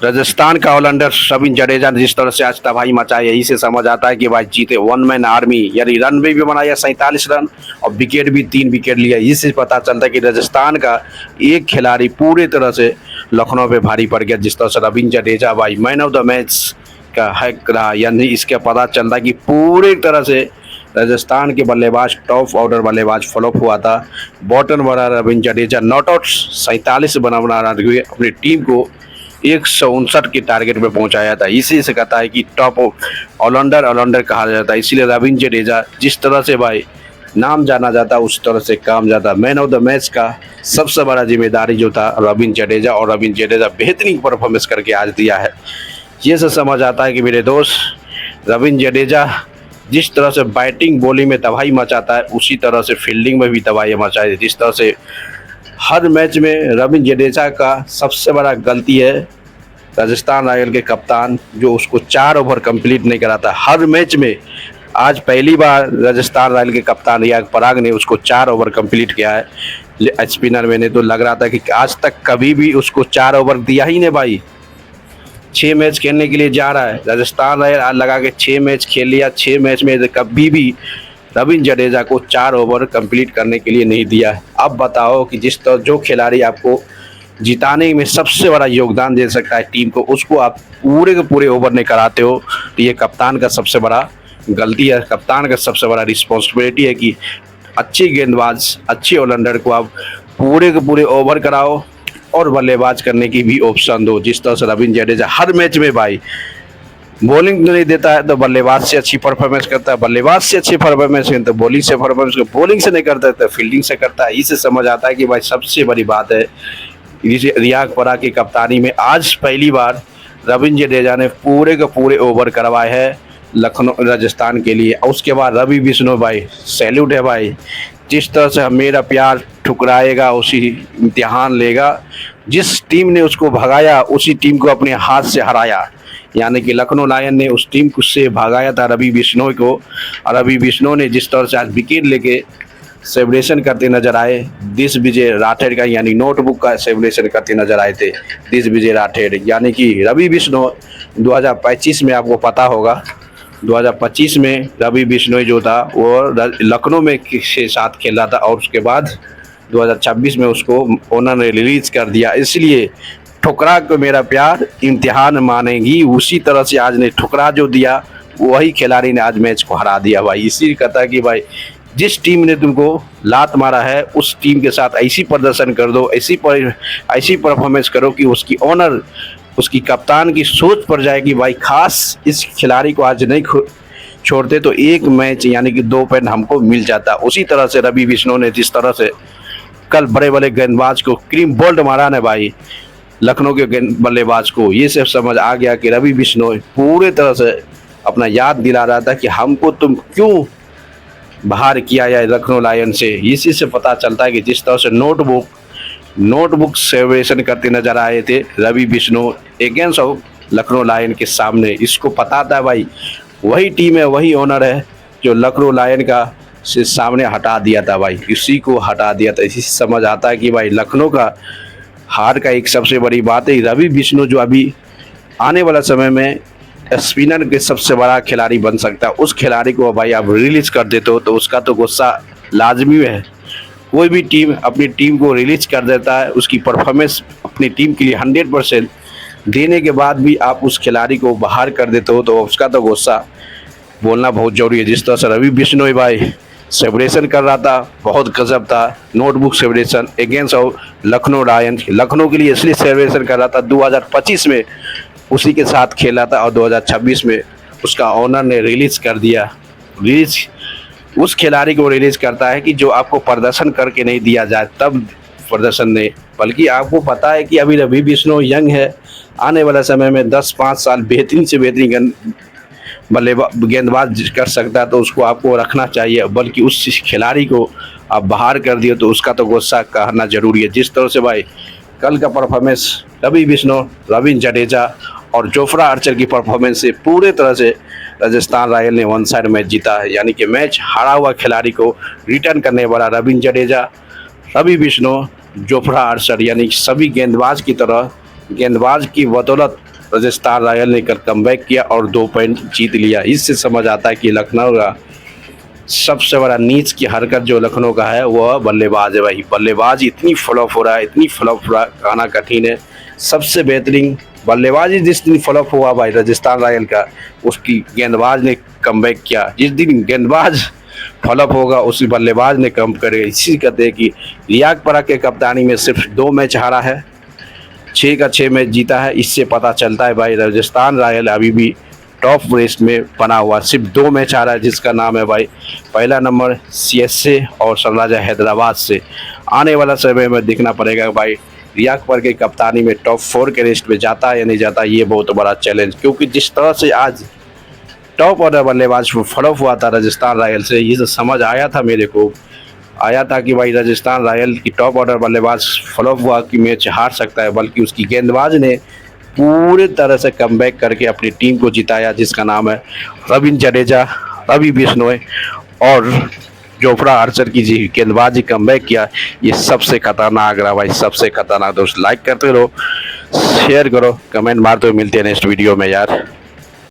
राजस्थान का ऑलराउंडर रवींद्र जडेजा ने जिस तरह से आज तबाही मचाई, यही से समझ आता है कि भाई जीते वन मैन आर्मी, यानी रन भी बनाया 47 रन और विकेट भी 3 विकेट लिया। इससे पता चलता है कि राजस्थान का एक खिलाड़ी पूरी तरह से लखनऊ पे भारी पड़ गया। जिस तरह से रवींद्र जडेजा भाई मैन ऑफ द मैच का हैक रहा, यानी इसके पता चलता है कि पूरी तरह से राजस्थान के बल्लेबाज टॉप ऑर्डर बल्लेबाज फ्लॉप हुआ था। बॉटम वाला रवींद्र जडेजा नॉट आउट 47 बना हुए अपनी टीम को 159 के टारगेट पे पहुंचाया था। इसी से कहता है कि टॉप ऑलराउंडर कहा जाता है। इसीलिए रवींद्र जडेजा जिस तरह से भाई नाम जाना जाता उस तरह से काम जाता। मैन ऑफ द मैच का सबसे बड़ा जिम्मेदारी जो था रवींद्र जडेजा, और रवींद्र जडेजा बेहतरीन परफॉर्मेंस करके आज दिया है। ये से समझ आता है कि मेरे दोस्त रवींद्र जडेजा जिस तरह से बैटिंग बॉलिंग में तबाही मचाता है, उसी तरह से फील्डिंग में भी तबाही मचाई। जिस तरह से हर मैच में रवींद्र जडेजा का सबसे बड़ा गलती है राजस्थान रॉयल के कप्तान, जो उसको 4 ओवर कंप्लीट नहीं कराता हर मैच में। आज पहली बार राजस्थान रॉयल के कप्तान रियान पराग ने उसको 4 ओवर कंप्लीट किया है। स्पिनर में ने तो लग रहा था कि आज तक कभी भी उसको 4 ओवर दिया ही नहीं भाई। 6 मैच खेलने के लिए जा रहा है राजस्थान रॉयल, आज लगा के 6 मैच खेल लिया। 6 मैच में कभी भी रवींद्र जडेजा को 4 ओवर कंप्लीट करने के लिए नहीं दिया। अब बताओ कि जिस तरह जो खिलाड़ी आपको जिताने में सबसे बड़ा योगदान दे सकता है टीम को, उसको आप पूरे के पूरे ओवर नहीं कराते हो, तो ये कप्तान का सबसे बड़ा गलती है। कप्तान का सबसे बड़ा रिस्पॉन्सिबिलिटी है कि अच्छे गेंदबाज अच्छे ऑलराउंडर को आप पूरे के पूरे ओवर कराओ और बल्लेबाज करने की भी ऑप्शन दो। जिस तरह से रवींद्र जडेजा हर मैच में भाई बॉलिंग नहीं देता है तो बल्लेबाज से अच्छी परफॉर्मेंस करता है, बल्लेबाज से अच्छी परफॉर्मेंस करता है, बॉलिंग से परफॉर्मेंस करता है, बॉलिंग से नहीं करता है तो फील्डिंग से करता है। इससे समझ आता है कि भाई सबसे बड़ी बात है रियान पराग की कप्तानी में आज पहली बार रवींद्र जडेजा ने पूरे के पूरे ओवर करवाए हैं लखनऊ राजस्थान के लिए। और उसके बाद रवि बिश्नोई भाई सैल्यूट है भाई, जिस तरह से मेरा प्यार ठुकराएगा उसी इम्तिहान लेगा। जिस टीम ने उसको भगाया उसी टीम को अपने हाथ से हराया, यानी कि लखनऊ लायन ने उस टीम को से भगाया था रवि बिश्नोई को। और रवि बिश्नोई ने जिस तरह से आज विकेट लेके सेलिब्रेशन करते नजर आए, दिस विजय राठेर का यानी नोटबुक का सेलिब्रेशन करते नजर आए थे दिस विजय राठेर। यानी कि रवि बिश्नोई 2025 में आपको पता होगा 2025 में रवि बिश्नोई जो था वो लखनऊ में के साथ खेला था, और उसके बाद 2026 में उसको ओनर ने रिलीज कर दिया। इसलिए ठुकरा को मेरा प्यार इम्तिहान मानेगी, उसी तरह से आज ने ठुकरा जो दिया वही खिलाड़ी ने आज मैच को हरा दिया भाई। इसी कहता कि भाई जिस टीम ने तुमको लात मारा है उस टीम के साथ ऐसी प्रदर्शन कर दो, ऐसी परफॉर्मेंस करो कि उसकी ओनर उसकी कप्तान की सोच पड़ जाए कि भाई खास इस खिलाड़ी को आज नहीं छोड़ते तो एक मैच यानी कि 2 पॉइंट हमको मिल जाता। उसी तरह से रवि बिश्नोई ने जिस तरह से कल बड़े बड़े गेंदबाज को क्रीम बोल्ट मारा ना भाई लखनऊ के बल्लेबाज को, ये सब समझ आ गया कि रवि बिश्नोई पूरे तरह से अपना याद दिला रहा था कि हमको तुम क्यों बाहर किया जाए लखनऊ लायन से। इसी से पता चलता है कि जिस तरह से नोटबुक सेलिब्रेशन करते नजर आए थे Ravi Bishnoi against of Lucknow lion के सामने। इसको पता था भाई वही टीम है वही ओनर है जो लखनऊ लायन का से सामने हटा दिया था भाई, इसी को हटा दिया था। इसी से समझ आता है कि भाई लखनऊ का हार का एक सबसे बड़ी बात है रवि बिश्नोई जो अभी आने वाला समय में स्पिनर के सबसे बड़ा खिलाड़ी बन सकता है, उस खिलाड़ी को भाई आप रिलीज कर देते हो तो उसका तो गुस्सा लाजमी है। कोई भी टीम अपनी टीम को रिलीज कर देता है, उसकी परफॉर्मेंस अपनी टीम के लिए 100% देने के बाद भी आप उस खिलाड़ी को बाहर कर देते हो तो उसका तो गुस्सा बोलना बहुत ज़रूरी है। जिस तरह से रवि बिश्नोई भाई सेलिब्रेशन कर रहा था बहुत गजब था, notebook celebration against of Lucknow lion. Lucknow के लिए इसलिए सेलिब्रेशन कर रहा था 2025 में उसी के साथ खेला था और 2026 में उसका ओनर ने रिलीज कर दिया। रिलीज उस खिलाड़ी को रिलीज करता है कि जो आपको प्रदर्शन करके नहीं दिया जाए तब प्रदर्शन नहीं, बल्कि आपको पता है कि अभी रवि बिश्नोई यंग है, आने वाला समय में 10-5 साल बेहतरीन से बेहतरीन गेंदबाज कर सकता है, तो उसको आपको रखना चाहिए। बल्कि उस खिलाड़ी को आप बाहर कर दिए तो उसका तो गुस्सा कहना जरूरी है। जिस तरह से भाई कल का परफॉर्मेंस रवि बिश्नोई, रवींद्र जडेजा और जोफ्रा आर्चर की परफॉर्मेंस से पूरे तरह से राजस्थान रॉयल ने वन साइड मैच जीता है। यानी कि मैच हारा हुआ खिलाड़ी को रिटर्न करने वाला रवींद्र जडेजा, रवि बिश्नोई, जोफ्रा आर्चर यानी सभी गेंदबाज की तरह गेंदबाज की बदौलत राजस्थान रॉयल ने कल कमबैक किया और 2 पॉइंट जीत लिया। इससे समझ आता है कि लखनऊ का सबसे बड़ा नीच की हरकत जो लखनऊ का है वह बल्लेबाज है भाई। बल्लेबाज इतनी फ्लॉप हो रहा है, इतनी फ्लॉप हो रहा है, कहना कठिन है। सबसे बेहतरीन बल्लेबाजी जिस दिन फ्लॉप हुआ भाई राजस्थान रॉयल का, उसकी गेंदबाज ने कमबैक किया। जिस दिन गेंदबाज फ्लॉप होगा उसी बल्लेबाज ने कम करेगा। इसी कहते हैं कि रियाक पराग के कप्तानी में सिर्फ 2 मैच हारा है, 6 का 6 मैच जीता है। इससे पता चलता है भाई राजस्थान रॉयल अभी भी टॉप रेस में बना हुआ। सिर्फ 2 मैच आ रहा है, जिसका नाम है भाई पहला नंबर CSK और सनराइजर हैदराबाद से। आने वाला समय में देखना पड़ेगा भाई रियाक पराग के कप्तानी में टॉप 4 के रेस्ट में जाता है या नहीं जाता, ये बहुत बड़ा चैलेंज। क्योंकि जिस तरह से आज टॉप ऑर्डर बल्लेबाज फ्लॉप हुआ था राजस्थान रॉयल से, ये समझ आया था मेरे को, आया था कि भाई राजस्थान रॉयल की टॉप ऑर्डर बल्लेबाज फ्लॉप हुआ कि मैच हार सकता है, बल्कि उसकी गेंदबाज ने पूरे तरह से कमबैक करके अपनी टीम को जिताया, जिसका नाम है रविंद्र जडेजा, रवि बिश्नोई और जोफ्रा आर्चर की जी गेंदबाजी कमबैक किया। ये सबसे खतरनाक रहा भाई, सबसे खतरनाक। दोस्त लाइक करते रहो, शेयर करो, कमेंट मारते हुए मिलते हैं नेक्स्ट वीडियो में यार।